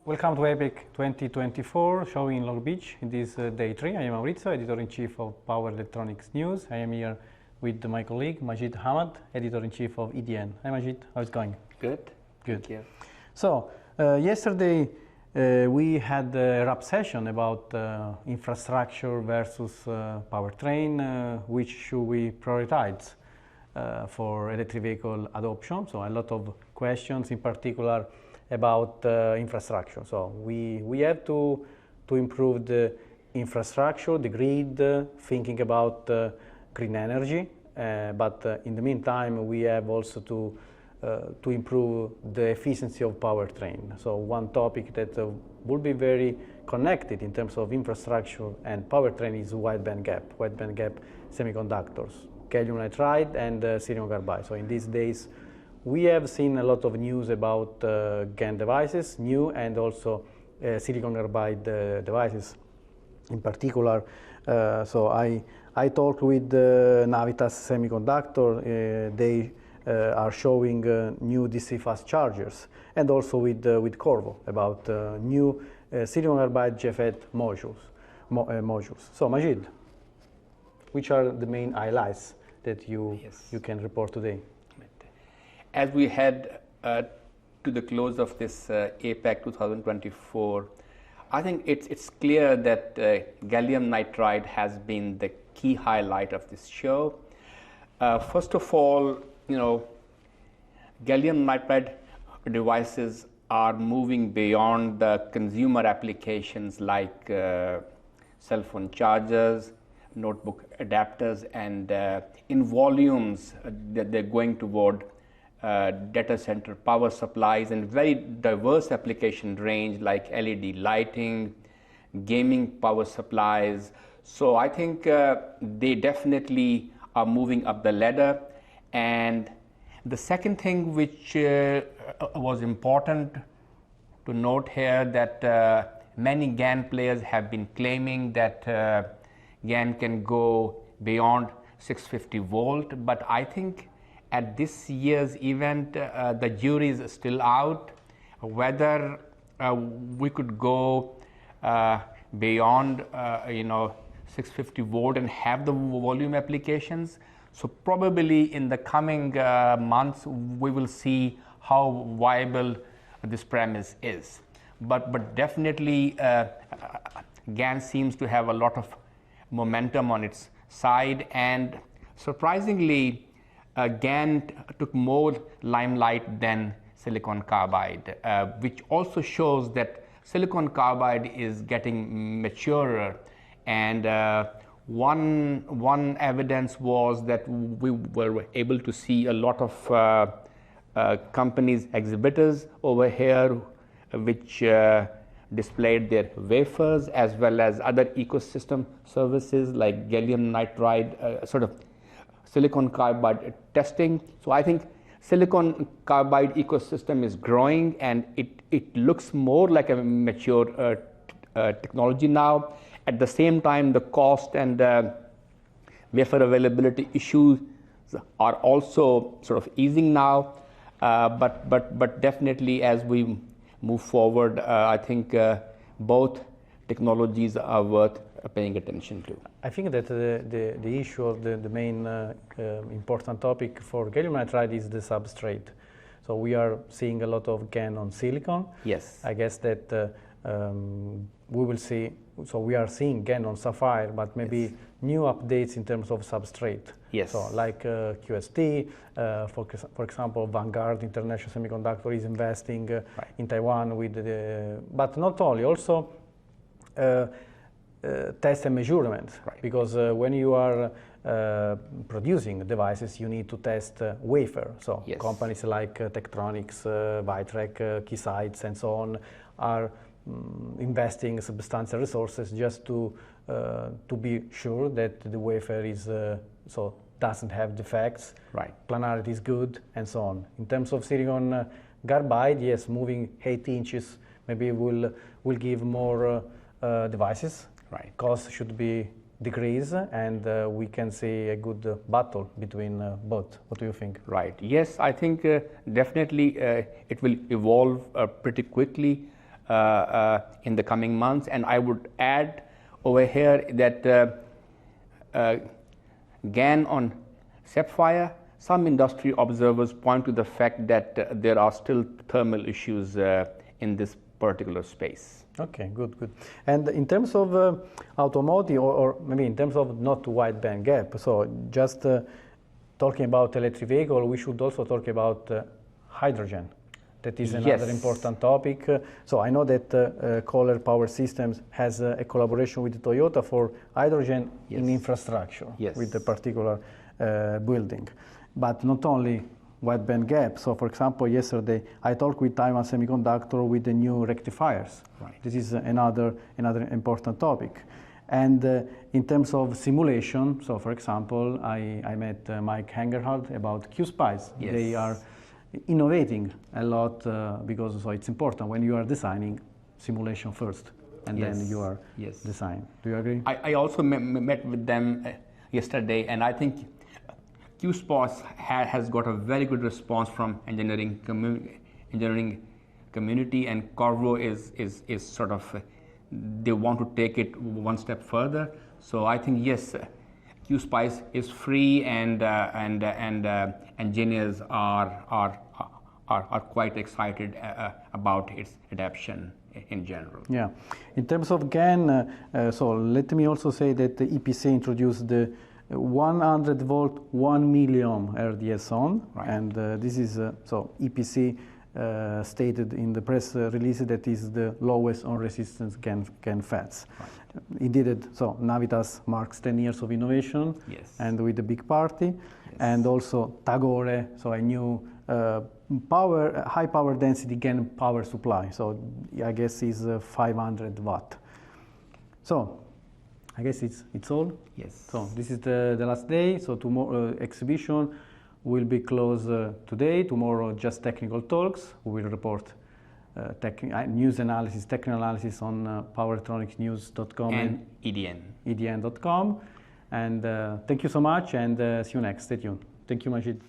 Welcome to APEC 2024, showing in Long Beach in this day 3. I am Maurizio, Editor-in-Chief of Power Electronics News. I am here with my colleague Majid Hamad, Editor-in-Chief of EDN. Hi Majid, how's it going? Good. Good. Thank you. So, yesterday we had a wrap session about infrastructure versus powertrain, which should we prioritize for electric vehicle adoption. So a lot of questions in particular about infrastructure. So we have to improve the infrastructure, the grid, thinking about green energy, but in the meantime we have also to improve the efficiency of powertrain. So one topic that would be very connected in terms of infrastructure and powertrain is wide-bandgap semiconductors, gallium nitride and silicon carbide. So in these days we have seen a lot of news about GaN devices, new and also silicon carbide devices in particular. So I talked with Navitas Semiconductor. They are showing new DC fast chargers, and also with Corvo about new silicon carbide JFET modules. So Majid, which are the main highlights that you can report today? As we head to the close of this APEC 2024, I think it's clear that gallium nitride has been the key highlight of this show. First of all, gallium nitride devices are moving beyond the consumer applications like cell phone chargers, notebook adapters, and in volumes that they're going toward data center power supplies and very diverse application range like LED lighting, gaming power supplies. So I think they definitely are moving up the ladder. And the second thing which was important to note here, that many GaN players have been claiming that GaN can go beyond 650 volt, but I think at this year's event, the jury is still out whether we could go beyond 650 volt and have the volume applications. So probably in the coming months we will see how viable this premise is. But definitely GaN seems to have a lot of momentum on its side, and surprisingly GaN took more limelight than silicon carbide, which also shows that silicon carbide is getting maturer. And one evidence was that we were able to see a lot of companies, exhibitors over here, which displayed their wafers as well as other ecosystem services like gallium nitride, sort of silicon carbide testing. So I think silicon carbide ecosystem is growing, and it looks more like a mature technology now. At the same time, the cost and wafer availability issues are also sort of easing now. But definitely as we move forward, I think both technologies are worth paying attention to. I think that the issue of the main important topic for gallium nitride is the substrate. So we are seeing a lot of GaN on silicon. Yes. I guess that we will see, so we are seeing GaN on sapphire, but maybe new updates in terms of substrate. Yes. So like QST, for example, Vanguard International Semiconductor is investing in Taiwan with but not only, also test and measurement, because when you are producing devices, you need to test wafer. So companies like Tektronix, Vitrek, Keysight, and so on are investing substantial resources just to be sure that the wafer is doesn't have defects, planarity is good, and so on. In terms of silicon carbide, yes, moving 8 inches maybe will give more devices. Cost should be decreased, and we can see a good battle between both. What do you think? Yes, I think definitely it will evolve pretty quickly. in the coming months. And I would add over here that GaN on sapphire, some industry observers point to the fact that there are still thermal issues in this particular space. Okay, good, good. And in terms of automotive, or maybe in terms of not wide band gap, so just talking about electric vehicle, we should also talk about hydrogen. That is another important topic. So I know that Kohler Power Systems has a collaboration with Toyota for hydrogen in infrastructure with a particular building. But not only wide band gap. So for example, yesterday I talked with Taiwan Semiconductor with the new rectifiers. Right. This is another important topic. And in terms of simulation, so for example, I met Mike Hangerhard about QSpice. Yes. They are innovating a lot because so it's important when you are designing simulation first and then you are design. Do you agree? I also met with them yesterday, and I think QSpice has got a very good response from engineering community, and Corvo is sort of they want to take it one step further. So I think yes, QSpice is free, and engineers are quite excited about its adoption in general. Yeah, in terms of GaN, so let me also say that the EPC introduced the 100 volt 1 milliohm RDS-on, and this is so EPC stated in the press release that is the lowest on resistance GaN FETs. It did it, so Navitas marks 10 years of innovation, and with a big party, and also Tagore, so a new high power density GaN power supply. So I guess is 500 watt. So I guess it's all. Yes. So this is the last day. So tomorrow exhibition will be closed today. Tomorrow just technical talks. We will report news analysis, technical analysis on powerelectronicsnews.com and EDN.com. And thank you so much, and see you next. Stay tuned. Thank you, Majid.